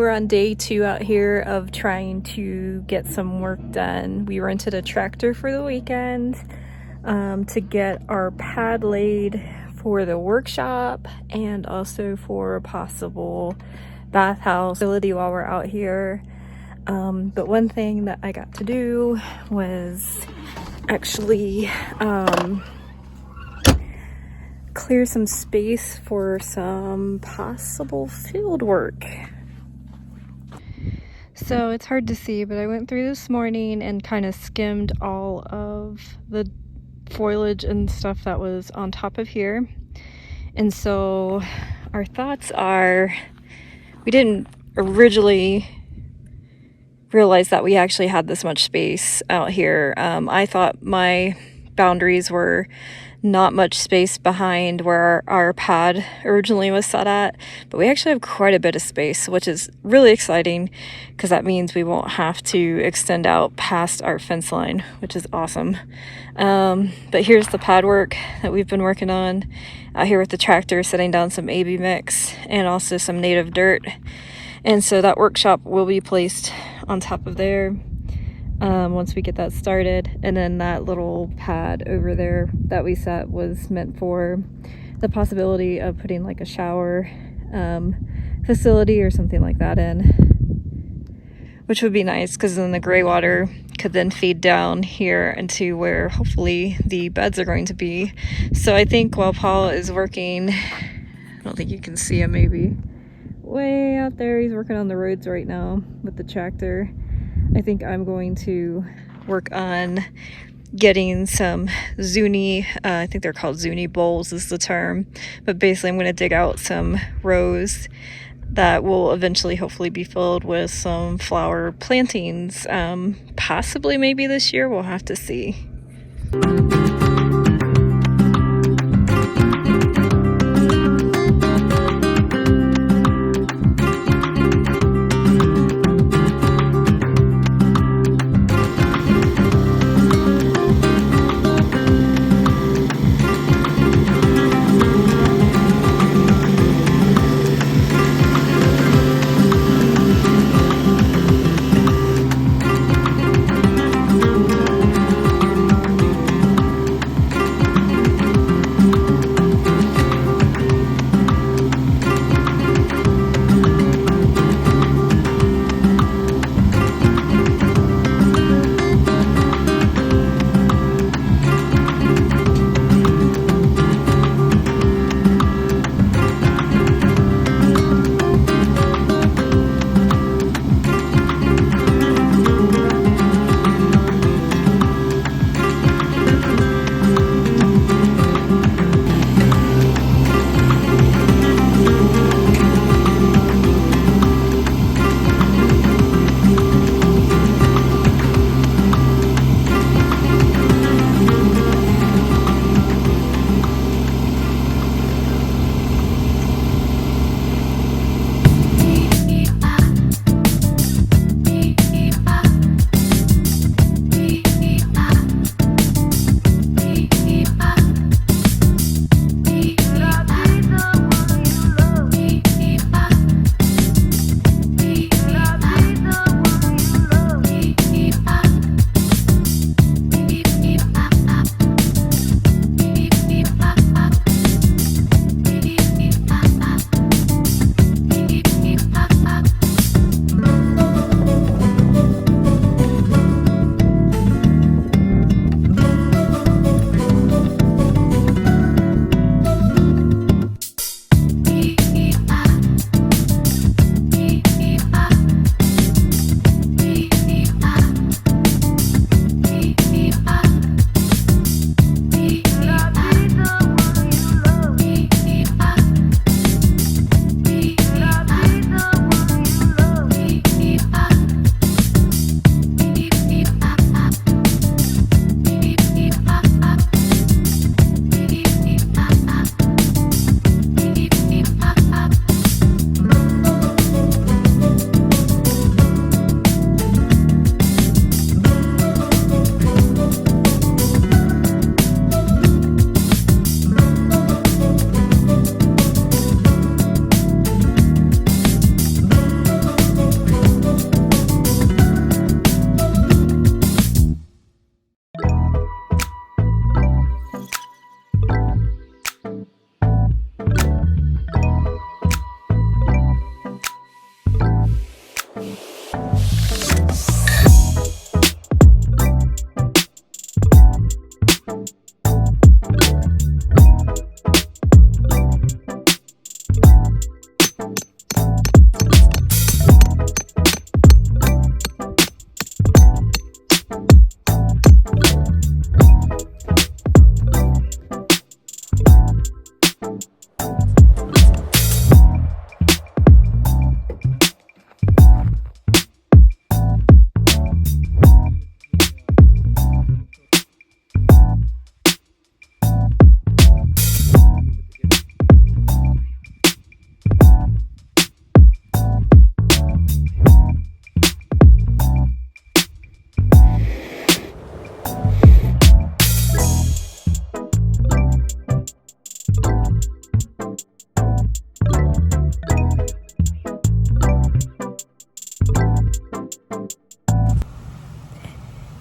we're on day 2 out here of trying to get some work done. We rented a tractor for the weekend to get our pad laid for the workshop and also for a possible bathhouse facility while we're out here. But one thing that I got to do was actually clear some space for some possible field work. So it's hard to see, but I went through this morning and kind of skimmed all of the foliage and stuff that was on top of here. And so our thoughts are, we didn't originally realize that we actually had this much space out here. I thought my boundaries were not much space behind where our pad originally was set at, but we actually have quite a bit of space, which is really exciting because that means we won't have to extend out past our fence line, which is awesome. But here's the pad work that we've been working on out here with the tractor, setting down some AB mix and also some native dirt. And so that workshop will be placed on top of there once we get that started. And then that little pad over there that we set was meant for the possibility of putting like a shower facility or something like that in, which would be nice because then the gray water could then feed down here into where hopefully the beds are going to be. So I think while Paul is working, I don't think you can see him, maybe way out there, he's working on the roads right now with the tractor. I think I'm going to work on getting some zuni, I think they're called zuni bowls is the term, but basically I'm going to dig out some rows that will eventually hopefully be filled with some flower plantings, possibly maybe this year, we'll have to see.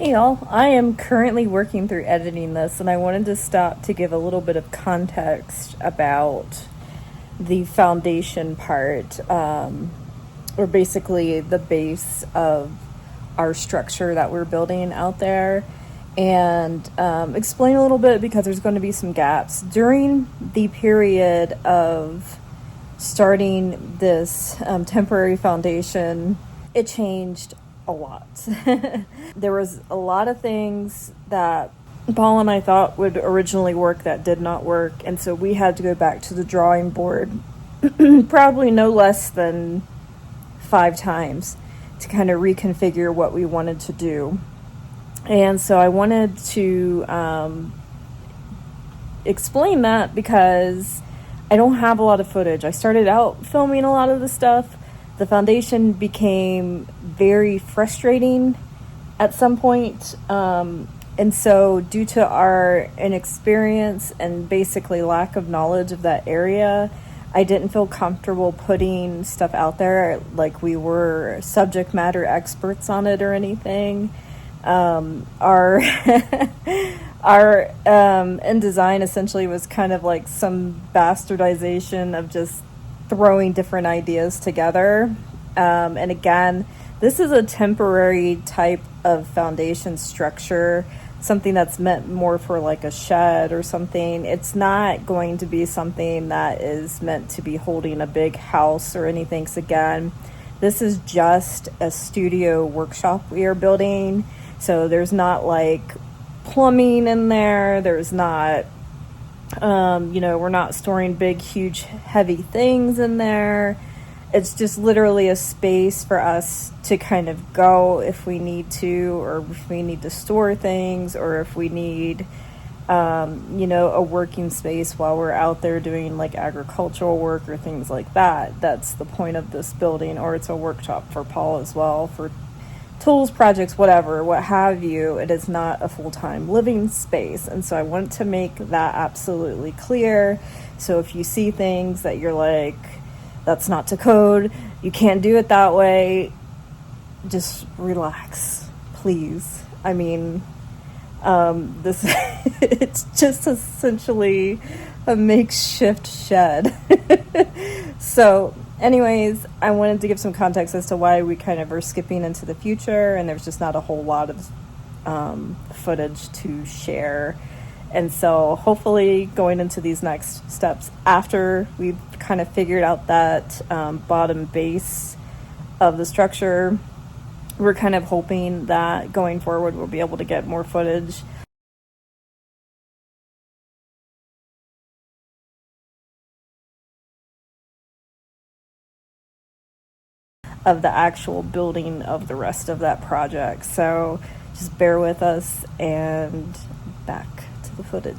Hey y'all, I am currently working through editing this, and I wanted to stop to give a little bit of context about the foundation part, or basically the base of our structure that we're building out there, and explain a little bit because there's going to be some gaps. During the period of starting this temporary foundation, it changed a lot. There was a lot of things that Paul and I thought would originally work that did not work, and so we had to go back to the drawing board probably no less than 5 times to kind of reconfigure what we wanted to do. And so I wanted to explain that because I don't have a lot of footage. I started out filming a lot of the stuff. The foundation became very frustrating at some point. And so due to our inexperience and basically lack of knowledge of that area, I didn't feel comfortable putting stuff out there like we were subject matter experts on it or anything. Our our InDesign essentially was kind of like some bastardization of just throwing different ideas together. And again, this is a temporary type of foundation structure, something that's meant more for like a shed or something. It's not going to be something that is meant to be holding a big house or anything. So again, this is just a studio workshop we are building. So there's not like plumbing in there. There's not, we're not storing big, huge, heavy things in there. It's just literally a space for us to kind of go if we need to, or if we need to store things, or if we need, a working space while we're out there doing like agricultural work or things like that. That's the point of this building, or it's a workshop for Paul as well, for tools, projects, whatever, what have you. It is not a full-time living space. And so I want to make that absolutely clear. So if you see things that you're like, that's not to code, you can't do it that way, just relax, please. I mean, this it's just essentially a makeshift shed. So anyways, I wanted to give some context as to why we kind of are skipping into the future, and there's just not a whole lot of footage to share. And so hopefully going into these next steps, after we've kind of figured out that bottom base of the structure, we're kind of hoping that going forward we'll be able to get more footage of the actual building of the rest of that project. So just bear with us, and back to the footage.